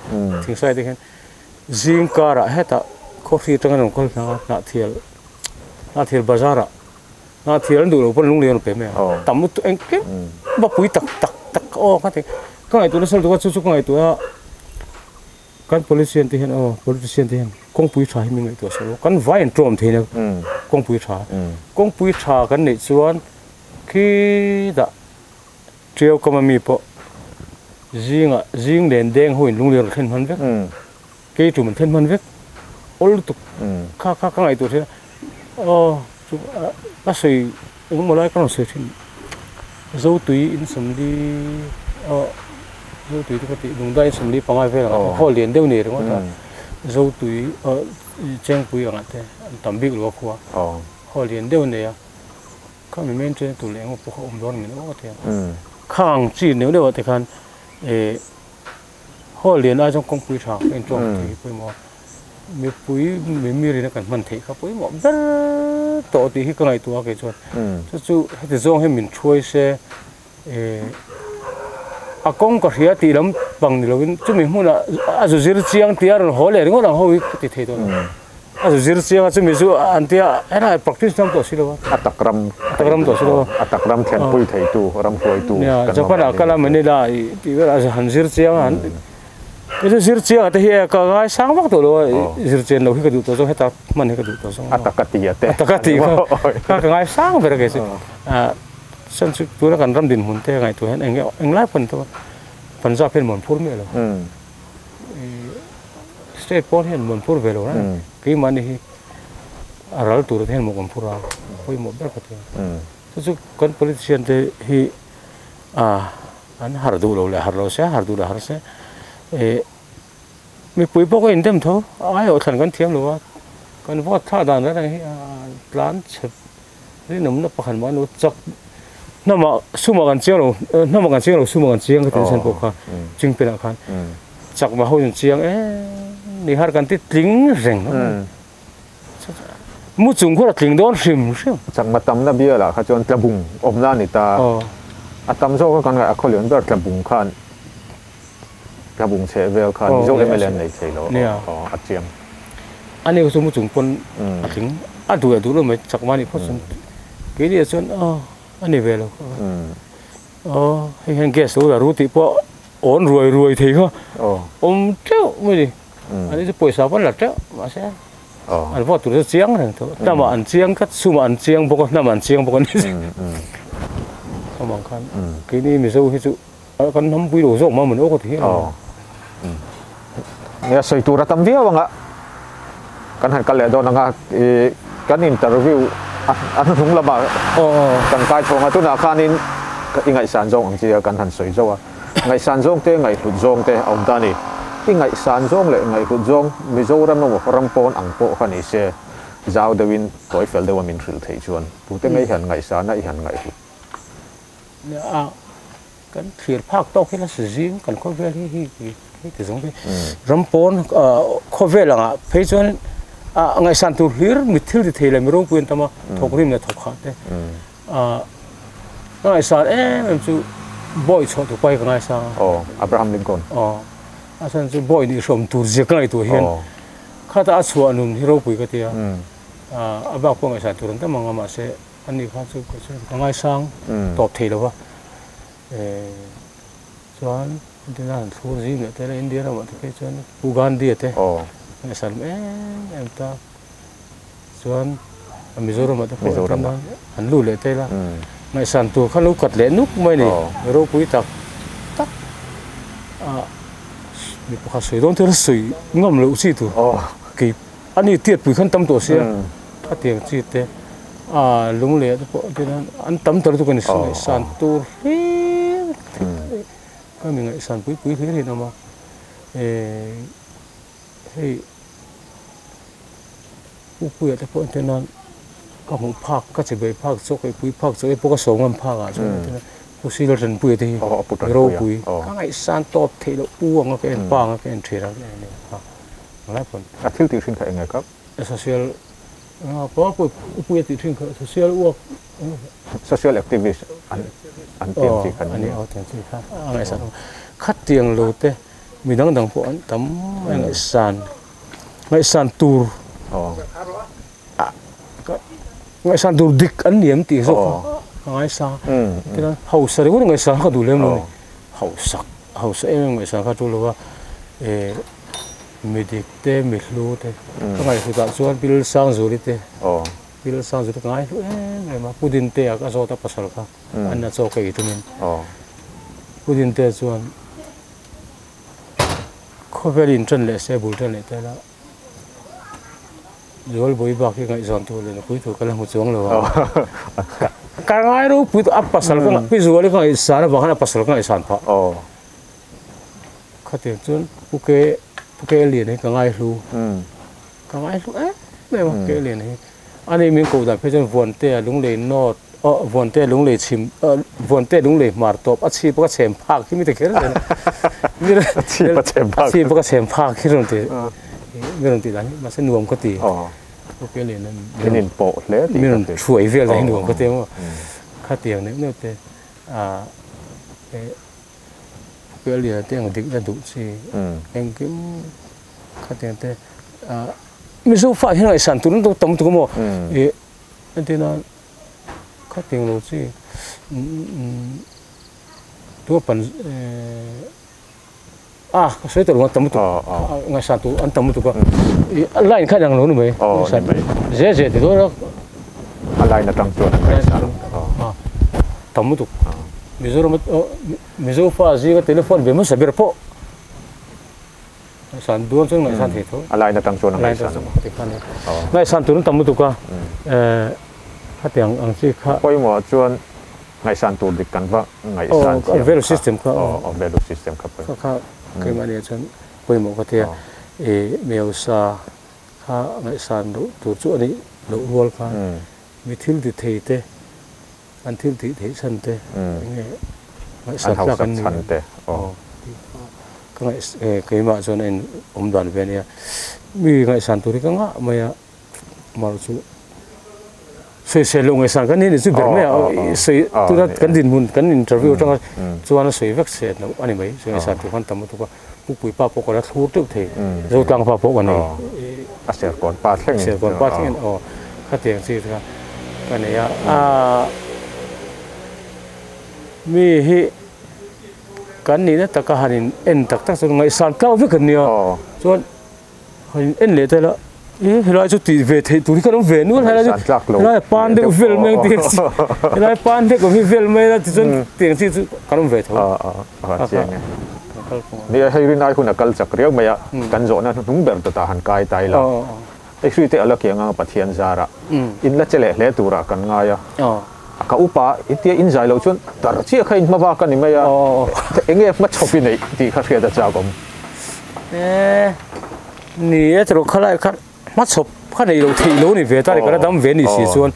tiếng sai thì khen riêng cả ra hết à có khi trong cái con nát thiệt bazar nát thiệt đủ rồi, lung liền phải mày tầm nút anh kiếm bắt pui tắc cái này tụi nó sao tụi cái này tụi kan politician thì hen politician thì hen công pui trái mình người tụi sao kan vai trộm thì nào công pui trái kan này chuan khi đã triều có mà mi po riêng đèn đen hồi lung liền khen hơn vết cái chủ mình khen hơn vết ôi tục các ngày tuổi thế bác sĩ cũng một loại con sợi thì dâu túi in sầm đi dâu túi thì có thể dùng đây sầm đi bằng ai về là họ liền đều nề đúng không dâu túi trang túi ở thế tầm big lúa khoa họ liền đều nề các mình trên tủ lạnh một bộ ôm đón mình nó có thể khang chỉ nếu đều thì khăn họ liền ai trong công phu trà bên trong thì bây giờ mi pui mi riêng cái mình thấy các pui một rất to thì khi cái này tua cái chuyện chú thì giống hay mình chui xe công có thể thì lắm bằng điều cái chúng mình muốn là dù gì chiang thì là họ liền có là họ thì thấy thôi dù gì chiang chúng mình dù anh thì anh là practice trong tổ sư đâu atakram tổ sư đâu atakram thian pui thấy tu ram pui tu cho con là cái là mình là thì là hành gì chiang hắn cái gì chiang thì cái cái sáng bắc tổ rồi gì chiang đâu khi cái đủ tổ xong hết ta mình hết cái đủ tổ xong atakati cái cái sáng về cái gì sân sức tôi là cần ram din hun thế ngày tôi anh lái phần thôi phần ra phiên muốn phun mẹ rồi state port hiện muốn phun về rồi cái mà này aral tur hiện một con phun ra với một bé cái thế con politician thì anh har du rồi har du sẽ mình bùi bốc cái indem thôi ai ở thành con thiêm rồi con vót thà đàn đó này plan chụp cái nấm nó bắt nó chắc nó mà số một ngàn chiang rồi nó một ngàn chiang rồi số một ngàn chiang cái tiền sản bốc ha chínhเป็นอาคารchắc mà hồi chiangนี่har kan ti tling reng mu chung ko tling don rim chắc mà tầm na bia là khai chọn tla bung om na ni ta tầm zo kan ga khol yon ber tla bung khan tla bung che vel khan zo mln nei thei lo a chiang ani ko mu chung pon tling du lo mai chắc ma ni pho sun ke dia chon ani vel hay hen guest lo ru ti po on ruồi thì ho treo mới đi anh ấy bồi sao vẫn là treo mà sẽ anh vợ tụi nó chiang này thôi ta mà ăn chiang cắt su mà ăn chiang bốc năm ăn chiang bốc này không bằng khăn cái này mình sâu cái sự con nắm bùi đồ rộng mà mình ốc có thế nghe soi tu ra tâm vía bang ạ kan han kal le do nanga kan interview an hung la ba kan kai thong atu na khanin ingai san jong ang chi kan han soi zo ngày san zong te ngày hut zong te ông ta ni cái ngày san zong le ngày hut zong Mizoram no ram pon ang po khani se zau de win toy fel de wa min thil thei chuan pu te ngai han ngày san na i han ngày hut kan thir phak to khela sijing kan kho ve hi te zong ram pon kho ve langa phei chuan ngày san tu hlir mi thil thei le mi ro puin tama thok rim na thok kha te ngày san em chu boy cho tụi bay cái này sao? Abraham Lincoln. Asan chú boy đi sống tour giặc cái này tụi hiền. Khá ta chùa anh hero bùi cái tia. Abang ko ngày sáng tour đó mà mà sẽ anh đi khá chú cái ngày sáng top thế đâu cho anh đi làm tour gì nữa thế là India mà cái cho anh Uganda thế. Ngày sáng em ta cho anh Mizoram mà thế. Anh lưu lại thế là. Ngày sáng tu khăn lúc cắt lẽ nút mới này, rồi cuối tắc mi pakha soi don thera soi ngam lo si tu ki ani tiat pui khan tam to sia a tiang chi te a lung le to te an tam tar tu kan san tur ka mi ngai san pui pui thei na ma hei pui te po te nan ka mu phak ka che be phak so kai pui phak so e po ka so ngam phak a so ku si lo ran pui te ro pui ka ngai san top thei lo uang ka en pang ka en thera ne ha ngai pon a thil ti thin kha ngai kap social po pui ti thin kha social activist an tiang chi khan ani au tiang chi kha ngai san khat tiang lo te mi dang dang po an tam ngai san tur ngai san tur dik an niam ti so ngai sa te na hau sa ro ngai sa kha du lem lo ni hau sa em ngai sa kha tu lo wa medic te mi hlu te ngai hu ta chuan bil sang zuri te bil sang zuri ngai lu ngai ma pudin te a ka zo ta pasal kha an na cho kai tu min pudin te chuan khovelin tran le se bul tran le te la rồi bồi bạc cái ngày giòn thôi là cuối thôi cái là một chỗ rồi cái ngày đó cuối thôi áp pasal cái ví dụ cái ngày sáng vào cái pasal cái ngày sáng phá cái tiền chun buke liền ấy cái ngày lu ấy này mà cái liền ấy anh em mình cố gắng phải chọn vườn tê lúng lệ nốt vườn tê lúng lệ chim vườn tê lúng lệ mart top à chi bác xem phá cái mình thấy cái này chi bác xem phá cái rồi thì mình thì là mà sẽ nuông có tí ok liền nên bộ lẽ thì mình chuối việc là nuông có tí mà khá tiền nếu thế cái liền tiền định là đủ gì em cũng khá tiền thế mình số phải hiện nay sản tốn đâu tầm tụi mò anh thế nào khá tiền rồi gì tôi phần saya terus temu tu, ngai satu, antam tu kan, lain kan yang lalu ni, je tu orang, lain datang tu, temu tu, mizo fazi kan telefon bemu sabir po, sanduan tu ngai santi tu, lain datang tu ngai santu, ngai santu temu tu kan, hati yang angsi kah, kau mau cuan ngai santu di kan pak, ngai santu, value system kah, value system kah. Cái mà này chân quay một cái thế, mèo sa, ha ngày san đủ đủ chỗ này đủ luôn cả, vì thiếu thì thấy thế, anh thiếu thì thấy sân thế, ngày san là cái này, cái ngày cái mà cho nên đoàn về này, vì ngày san tuổi cái ngã mà chú xây lồng ngày san cái này thì chú biết mấy xây tôi đã cắn đình muốn cắn interview trong cho anh xây vắt xây nó anh ấy ngày san tuổi quan tâm một chút bui pa pok ada thu tu the zo tang pa pok ani aser kon pa theng kha tiang si ka kan ya mi hi kan ni na ta ka hanin en tak tak so ngai san ka ve kan nia so hanin en le ta la helai chu ti ve the tu ka ve nu helai pan de vel meng ti helai pan de ko mi vel me la ti chon tiang si ka ve thoนี่ให้รินายคุณนักจักรเรียกมาอ่ะกันโจนั้นนุ่งเบอร์ตัวตาหันกายตายละไอ้สุดที่อะไรเกี่ยงกับปะเทียนจาระอินละเจเล่ตัวรักกันง่ายอ่ะกับอุปะอิที่อินใจเราชวนแต่เชื่อใครมาว่ากันนี่ไม่อ่ะเอ็งเงี้ยมาชอบที่ไหนที่ข้าเสียแต่จ้ากรมนี่จะรู้ข้าอะไรข้ามาชอบข้าในเราที่เรานี่เวทอะไรก็ได้ดำเวนี่สิส่วน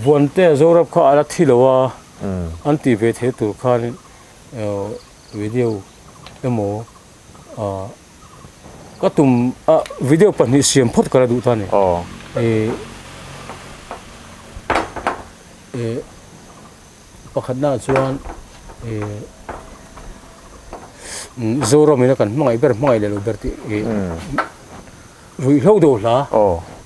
วันเตะโจรับข้าอะไรที่เราว่าอันที่เวทเหตุข้าวิดีโอcái mỏ có tụm video phần hình xem phốt cả là đủ thôi này có khả năng chuan zoro mình cần mang ai để lo berti rồi lâu đồ là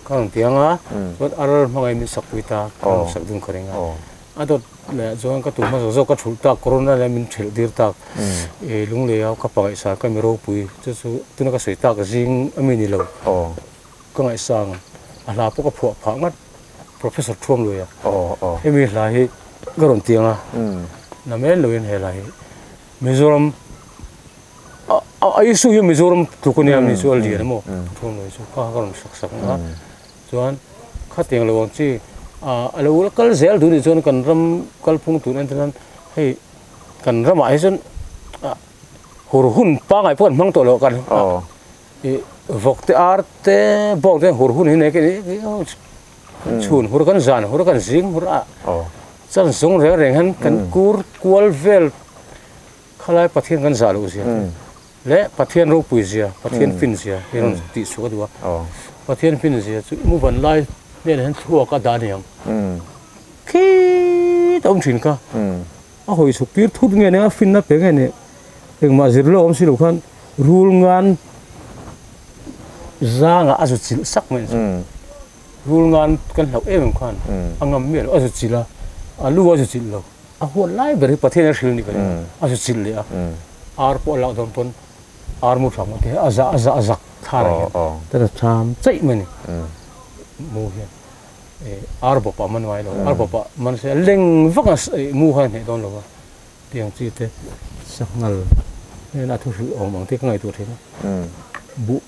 các tiếng á rồi ở mang ai mình sắp quy ta sắp dung khởi ngay đó là do các tụi nó do các chủ ta corona là mình chịu dir ta lung lệ áo các bài sa cái mero pui cho số tụi nó cái sợi ta cái riêng mình đi lâu cái ngày sang là bố cái phụ phá mất professor Trump rồi em mình là cái còn tiếng à là mấy lời này là Mizoram ai su hiểm Mizoram thuộc con em Mizoram gì đó mà thôn này su khá còn sắc nữa cho anh khát tiếng là bọn chị lâu cái dễ đủ để cho anh cần ram cái phun tụi anh nên hay cần ram ai cho hồ hun pa ngày phun mang tổ lộc cần vọc te arte bọc te hồ hun này cái chun hồ cần giàn hồ cần zing hồ chân sung rẻ rẻ hơn cần cur cual vel khai phát hiện cần già luôn gì lẽ phát hiện rau bùi gì phát hiện phin gì cái nó tị số đó phát hiện phin gì chú mua vận lai nên hắn thua cả đàn em khi ông chuyện cả hồi sụp biết thút nghe này phin nó bé nghe này nhưng mà giờ lo ông xin được khan rule ngan ra ngã azu chịu sắc mình rule ngan cần học em khan anh ngắm miệng azu chịu là alu azu chịu là hồi lai beri phát hiện là cái azu chịu là arpo lao đồng pun armu tham thì azak thà này thế là tham chạy mình mua hiện arbo pa man vai lo arbo pa man se leng vak mua han he don lo tiang chi te sak ngal nên là thu sự ong mang te ngai tu thế bu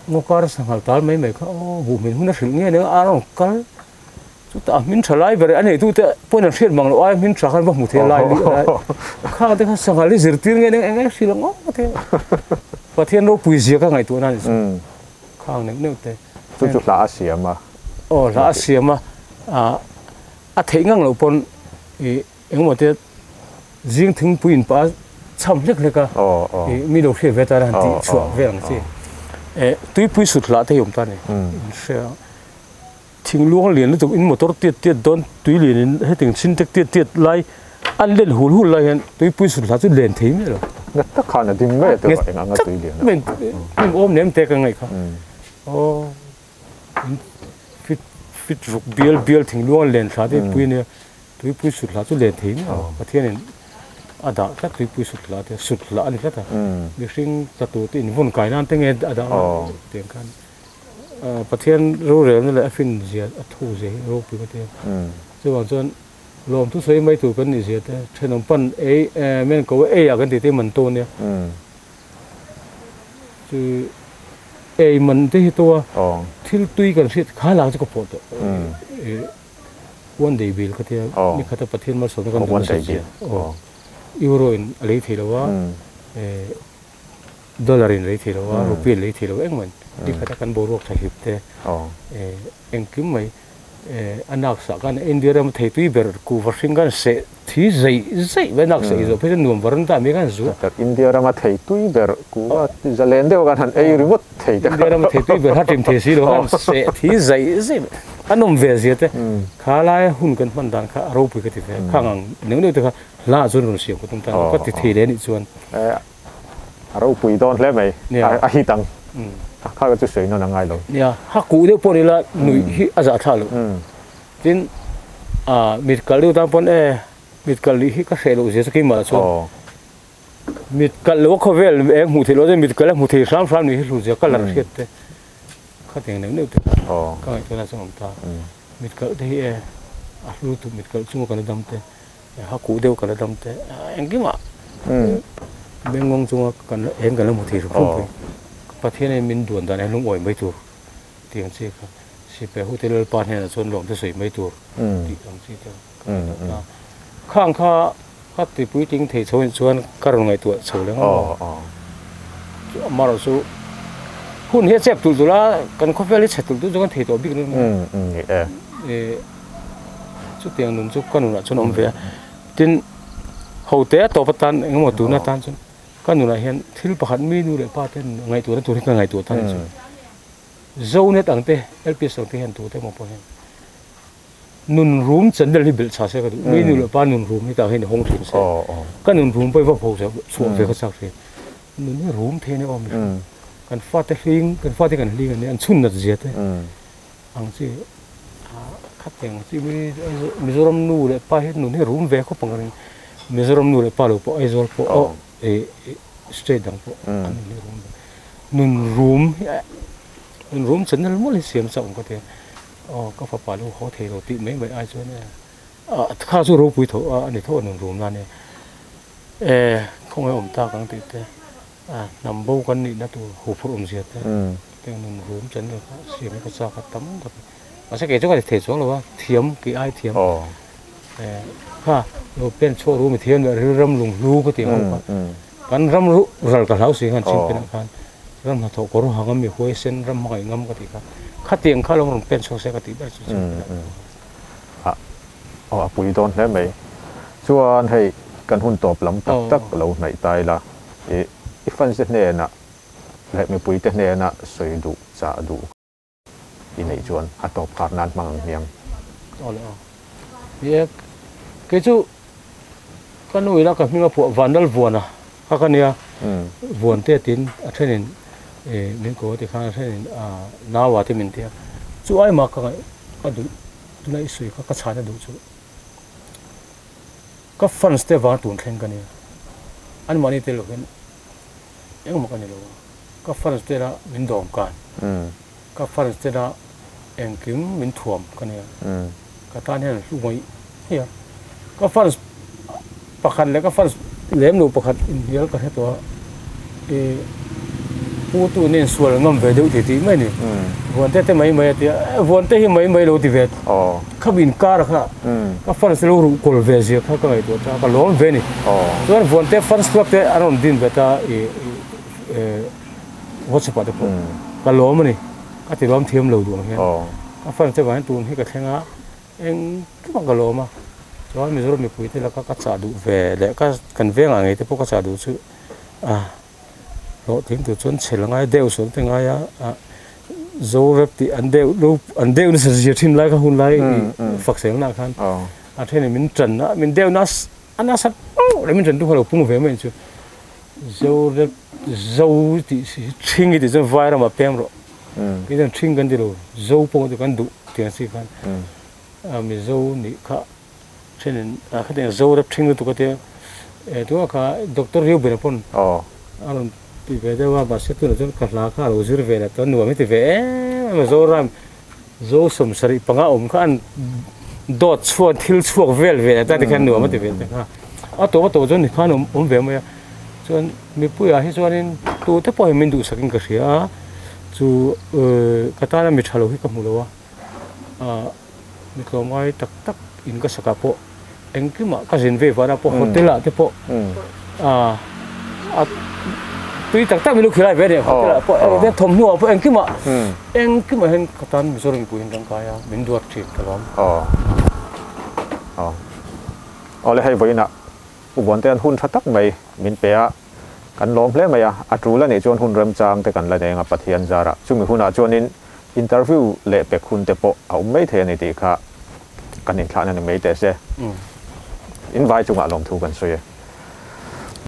ngo kar sang hal tal mai mai kha bu min hun sil nge ne arong kal chu ta min thalai ber ani tu te pon an thiet mang lo ai min tra kan ba mu the lai kha te kha sang hal zir tir nge ne ngai sil ngo the pathian ro pui zia ka ngai tu na khang ne ne te chu la asia ma la asia ma thei ngang lo pon eng mo te jing thing puin pa cham lek leka mi lo khre veta ran ti chua veng chi tui pui sut la te yom ta ne se thing luang lian tu in motor tiet don tui lian he ting sin tek tiet lai an len hul lai han tui pui sut la chu len thei me lo ngat ta khana dim me te nga nga tui lian men om nem te ka ngai kha fit ruk bial thing luang len sa de pui ne tui pui sut la chu len thei me pathian ada tak tui pui sut la ani kata ni sing tatu tin von kai nan tenge ada teng kan pathian ro re ne la fin zia athu je ro pi ka te chuan chuan lom tu sei mai tu kan ni zia te thenom pan men ko ya kan ti te man to ne chu man te hi to thil tui kan sit kha la ko po to one day bill ka te ni khata pathian mar so kan one day bill euro in lấy thì đâu dollar in lấy thì đâu rupee lấy thì đâu anh mình đi khai thác bộ ruột thay hiệp thế anh kiếm mấy anh nạc sạc anh India làm thấy tuy bер cụ vật sinh cái sẽ thì dậy với nạc sẽ rồi phải nuông vật ta mấy cái rú India làm thấy tuy bер cụ giờ lên đâu cái thằng ấy remote thấy India làm thấy tuy bер hát tìm thế gì đâu sẽ thì dậy anh ông về gì thế khá là hun cần phân đàn khá râu bự cái gì thế khá ngang nếu như thế là cho nó xíu của chúng ta có thể thấy đến chuan râu bụi đòn lấy mày hi tăng khá là chút sấy nó ngang ngay rồi hắc cụ đấy bọn là nuôi hi giả thà luôn tin mít cà liu tam bọn mít cà liu hi các xe lô gì cái mà chuan mít cà liu có vẻ là em hụt thì lối mít cà liu hụt thì sáng nuôi hi lụt gì các lần hết thế khá tiền nếu như thế các anh tôi là xong ta mít cà thì lụt tụi mít cà chung cái đâm thế hắc cụ đều cái đâm thế anh cái mà bên ngông chung cái em cái là một thì không phải phát hiện này mình đuổi đàn em lúc ngồi mấy tuổi tiền gì cả chỉ phải hút tiền pan hay là xuân lộng tới sấy mấy tuổi thì làm gì đó khang khá thì bữa chính thì xuân các ngày tuổi sầu lắm mà rồi số hun hết xếp tụi là cần có phải lấy xếp tụi cho con thầy tổ biết nữa chút tiền nung chút con nung là cho nó về tin hậu tế tổ phát tan anh một tụi nó tan chứ cái nụ này hiện thiếu bạc hẳn mi nụ để ba tên ngày tuổi nó tuổi cái ngày tuổi thanh chứ dâu nét ẳng tê LPS ẳng tê hiện tuổi tê một phần nụn rúm chân để bị xả xe cái mi nụ để ba nụn rúm thì tạo hiện hông thuyền xe cái nụn rúm bay vào hồ sẽ xuống về cái sạc xe nụn rúm thế này om cần phát cái liêng này ăn chun là gì thế ăn gì khát tiền gì Mizoram nụ để ba hết nụn rúm về có bằng cái Mizoram nụ để ba lục po Aizol po straight down po nun room chân nó mới xiêm sọng có thể có phải bảo lưu khó thể rồi tìm mấy ai cho nên khá số rô bùi thổ anh thổ nun room là này không ai ổn ta càng tự thế nằm bâu con nị nó tụ hồ phụ diệt đấy cái nằm hướng chân được xiêm cái sao cái tấm tập mà sẽ kể cho cái thể xuống là thiếm cái ai thiếm ha rồi bên chỗ rồi mình thiếm rồi râm lùng lu cái tiếng không kan ram ru ral ka lau si han chim pen khan ram ha tho ko ro hangam mi hoi sen ram mai ngam ka ti ka khatiang kha long pen so se ka ti ba chu pui don le mai chuan hei kan hun top lam tak tak lo nai tai la fan se ne na le mi pui te ne na soi du cha du i nei chuan a top khat nan mang hiang ye ke chu kan ui la ka mi nga pu vandal vuana các anh em vườn tết tin ở trên này mình có thì khang trên này nào vào thì mình tiếc chú ai mà cái đủ tụi này suy các sản đủ chú các phần tết vào tuần khen cái này anh mà đi tết lúc ấy em mà cái này luôn các phần tết là mình đòn can các phần tết là em kiếm mình thuồng cái này các ta này là lúc mấy hiểu các phần bạc khăn lấy các phần lém nụ bạc India cái hết đó, phụ tu nên xuôi ngâm về đâu thì mấy này, vườn tết mấy thì vườn tết mấy đâu thì về, các bình cá đó các phần sẽ lưu cồn về gì các cái đó, các lúa về này, cho nên vườn tết phần sắp tết anh không tin về ta, what sẽ bắt được, các lúa mà này, các thì lúa thêm lâu rồi, các phần sẽ vào tuần hay cái thằng á, em cái bằng cái lúa mà. Cho mình rồi mình thì là các xã đủ về để các cần về ngày thì các xã đủ chứ rồi tiếng từ chuẩn chỉ là ngay đều xuống thì ngay dấu rep thì anh đều nó sẽ diệt thêm lại các hôn lại phật sáng nào khăn thế này mình trần á mình đều nó anh nó sắp để mình trần tu hồi phun về mình chứ dấu rep dấu thì chinh thì dân vai ra mà pem rồi cái dân chinh cái gì rồi dấu phong thì cần đủ tiền gì khăn mình dấu ní cả cho nên cái này dấu đắp chinh tụi cái tụi cái doctor yêu bên pon anh thì về đây mà sẽ tụi nó cả lá cả rồi về là tụi nó mới thì về mà dấu sầm sari panga kan dot chuột thil chuột về ta thì kan nó mới thì về ha tụi cho nên kan về mà cho nên mình bây giờ cho nên tụi thế bây mình đủ saking cái gì chú cái ta là mình chalo hi cái mulu mình có mai tak in cái sakapo anh cứ mà cái gì về vào đó po hotel là thế po tuy tak mình lúc khi lại về đây hotel là po để thom nua po anh cứ mà anh cái tan mình rồi mình quên đăng cái mình đuổi chết cái lắm lại hay vậy nè uốn tên hun thắt tắc mày mình béกันล้อมเลยไหมตรูแล้วเนี่ยจวนหุ่นเริ่มจางแต่กันละเนี่ยงับปะเทียนจาระช่วงหุ่นจวนนี้อินเตอร์วิวเละเป็กหุ่นเตปเอาไม่เทียนในตีค่ะกันเห็นขนาดนั้นไม่แต่เสียอินไว้จุงลงทุกันซวย